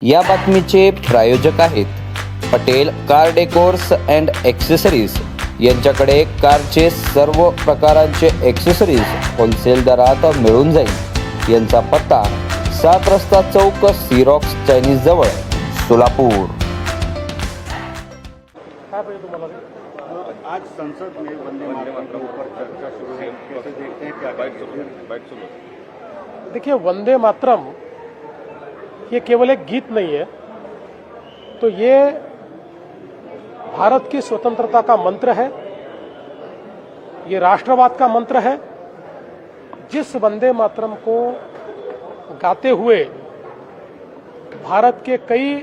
या बातमीचे प्रायोजक आहेत Patel car decors and accessories. यांच्याकडे कारचे सर्व प्रकारांचे एक्सेसरीज होलसेल दरात मिळून जाईल। यांचा पत्ता 7 रस्ता चौक सिरॉक्स चायनीज जवळ सोलापूर। आज संसद में वंदे मातरम के ऊपर चर्चा शुरू है, कैसे देखते हैं, क्या कहते हैं? देखिए, वंदे मातरम ये केवल एक गीत नहीं है, तो ये भारत की स्वतंत्रता का मंत्र है, ये राष्ट्रवाद का मंत्र है। जिस वंदे मातरम को गाते हुए भारत के कई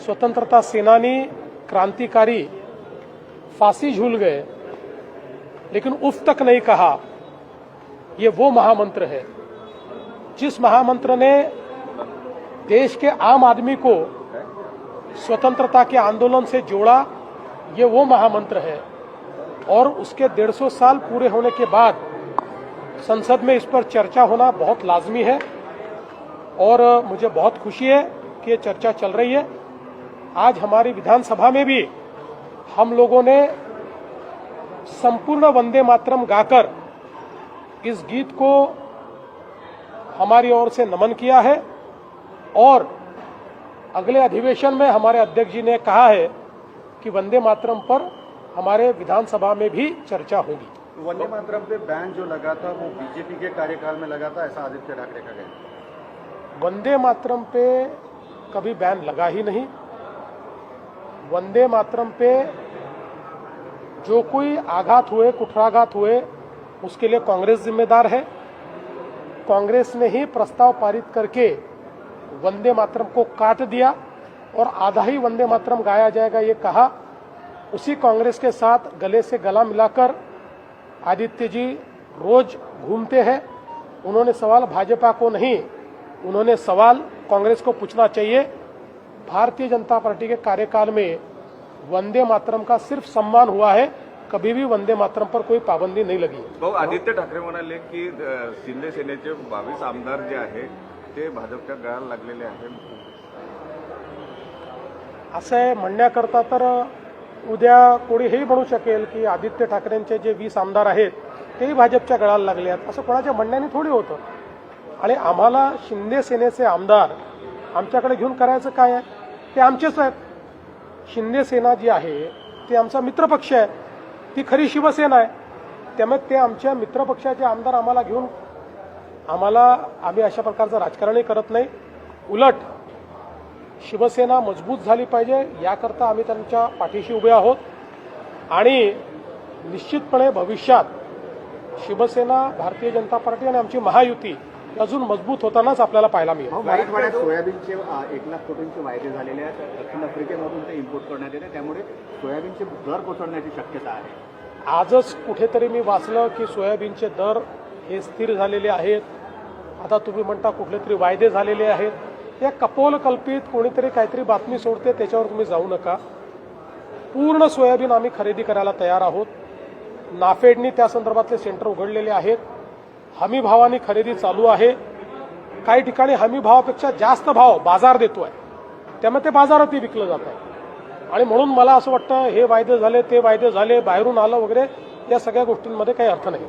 स्वतंत्रता सेनानी, क्रांतिकारी फांसी झूल गए, लेकिन उफ तक नहीं कहा, ये वो महामंत्र है जिस महामंत्र ने देश के आम आदमी को स्वतंत्रता के आंदोलन से जोड़ा। ये वो महामंत्र है और उसके 150 साल पूरे होने के बाद संसद में इस पर चर्चा होना बहुत लाजमी है और मुझे बहुत खुशी है कि ये चर्चा चल रही है। आज हमारी विधानसभा में भी हम लोगों ने संपूर्ण वंदे मातरम गाकर इस गीत को हमारी ओर से नमन किया है और अगले अधिवेशन में हमारे अध्यक्ष जी ने कहा है कि वंदे मातरम पर हमारे विधानसभा में भी चर्चा होगी। वंदे मातरम पे बैन जो लगा था वो बीजेपी के कार्यकाल में लगा था, ऐसा आदित्य ठाकरे का कहना। वंदे मातरम पे कभी बैन लगा ही नहीं। वंदे मातरम पे जो कोई आघात हुए, कुठाराघात हुए, उसके लिए कांग्रेस जिम्मेदार है। कांग्रेस ने ही प्रस्ताव पारित करके वंदे मातरम को काट दिया और आधा ही वंदे मातरम गाया जाएगा ये कहा। उसी कांग्रेस के साथ गले से गला मिलाकर आदित्य जी रोज घूमते हैं। उन्होंने सवाल भाजपा को नहीं, उन्होंने सवाल कांग्रेस को पूछना चाहिए। भारतीय जनता पार्टी के कार्यकाल में वंदे मातरम का सिर्फ सम्मान हुआ है, कभी भी वंदे मातरम पर कोई पाबंदी नहीं लगी। भाऊ, आदित्य ठाकरे म्हणाले की शिंदे सेनेचे 22 आमदार जे आहे ते भाजपच्या गळाला लागलेले आहेत। असं म्हणण्याकरता तर उद्या कोणी हेही म्हणू शकेल की आदित्य ठाकरेंचे जे 20 आमदार आहेत तेही भाजपच्या गळाला लागले आहेत, असं कोणाच्या म्हणण्याने थोडी होतं। आणि आम्हाला शिंदे सेनेचे आमदार आमच्याकडे घेऊन करायचं काय आहे? ते आमचेच आहेत। शिंदे सेना जी आहे ते आमचा मित्रपक्ष आहे, ती खरी शिवसेना आहे। त्यामुळे ते आमच्या मित्रपक्षाचे आमदार आम्हाला घेऊन आम्ही अशा प्रकारचं राजकारणही करत नाही। उलट शिवसेना मजबूत झाली पाहिजे याकरता आम्ही त्यांच्या पाठीशी उभे आहोत आणि निश्चितपणे भविष्यात शिवसेना, भारतीय जनता पार्टी आणि आमची महायुती अजून मजबूत होतानाच आपल्याला पाहायला मिळेल। मराठवाड्यात सोयाबीनचे 1 लाख कोटींचे वायदे झालेले आहेत, दक्षिण आफ्रिकेमधून ते इम्पोर्ट करण्यात येते, त्यामुळे सोयाबीनचे दर कोसळण्याची शक्यता आहे। आजच कुठेतरी मी वाचलं की सोयाबीनचे दर हे स्थिर झालेले आहेत। आता तुम्ही म्हणता कुठले तरी वायदे झालेले आहेत। या कपोलकल्पित कोणीतरी काहीतरी बातमी सोडते, त्याच्यावर तुम्ही जाऊ नका। पूर्ण सोयाबीन आम्ही खरेदी करायला तयार आहोत। नाफेडनी त्या संदर्भातले सेंटर उघडलेले आहेत। हमी भावाने खरेदी चालू आहे। काही ठिकाणी हमी भावापेक्षा जास्त भाव बाजार देतोय, त्यामुळे ते बाजारातही विकलं जात आहे। आणि म्हणून मला असं वाटतं हे वायदे झाले, ते वायदे झाले, बाहेरून आलं वगैरे, या सगळ्या गोष्टींमध्ये काही अर्थ नाही।